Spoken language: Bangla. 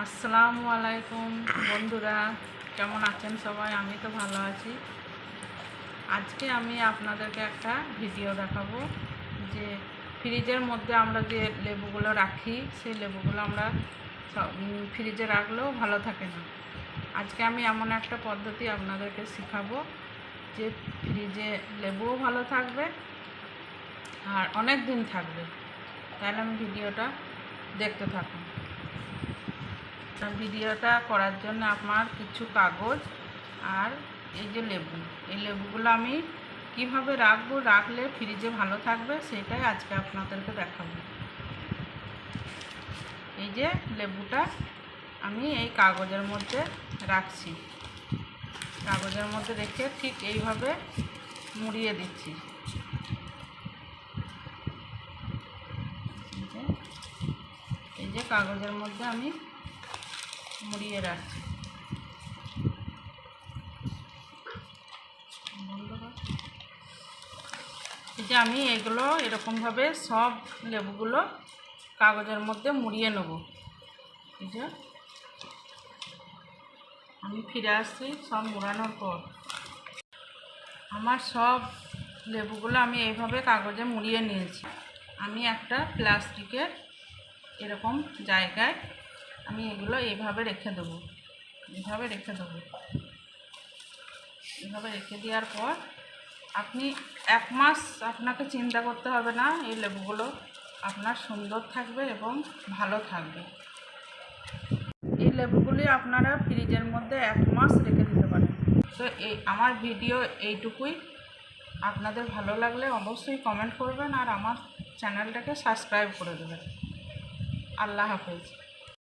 আসসালামু আলাইকুম বন্ধুরা, কেমন আছেন সবাই? আমি তো ভালো আছি। আজকে আমি আপনাদেরকে একটা ভিডিও দেখাবো যে ফ্রিজের মধ্যে আমরা যে লেবুগুলো রাখি, সেই লেবুগুলো আমরা ফ্রিজে রাখলেও ভালো থাকে না। আজকে আমি এমন একটা পদ্ধতি আপনাদেরকে শেখাবো যে ফ্রিজে লেবুও ভালো থাকবে আর অনেক দিন থাকবে। তাহলে আমি ভিডিওটা দেখতে থাকুন। ভিডিওটা করার জন্য আমার কিছু কাগজ আর এই যে লেবু, এই লেবুগুলো আমি কিভাবে রাখলে ফ্রিজে ভালো থাকবে সেটাই আজকে আপনাদেরকে দেখাবো। এই যে লেবুটা আমি এই কাগজের মধ্যে রাখছি, কাগজের মধ্যে রেখে ঠিক এইভাবে মুড়িয়ে দিচ্ছি। এই যে কাগজের মধ্যে আমি মুড়িয়ে রাখছি। এই যে আমি এগুলো এরকমভাবে সব লেবুগুলো কাগজের মধ্যে মুড়িয়ে নেব। এই যে আমি ফিরে আসছি সব মুড়ানোর পর। আমার সব লেবুগুলো আমি এইভাবে কাগজে মুড়িয়ে নিয়েছি। আমি একটা প্লাস্টিকের এরকম জায়গায় আমি এগুলো এইভাবে রেখে দেবো, এইভাবে রেখে দেবো। এইভাবে রেখে দেওয়ার পর আপনি 1 মাস আপনাকে চিন্তা করতে হবে না, এই লেবুগুলো আপনার সুন্দর থাকবে এবং ভালো থাকবে। এই লেবুগুলি আপনারা ফ্রিজের মধ্যে 1 মাস রেখে দিতে পারেন। তো আমার ভিডিও এইটুকুই। আপনাদের ভালো লাগলে অবশ্যই কমেন্ট করবেন আর আমার চ্যানেলটাকে সাবস্ক্রাইব করে দেবেন। আল্লাহ হাফেজ।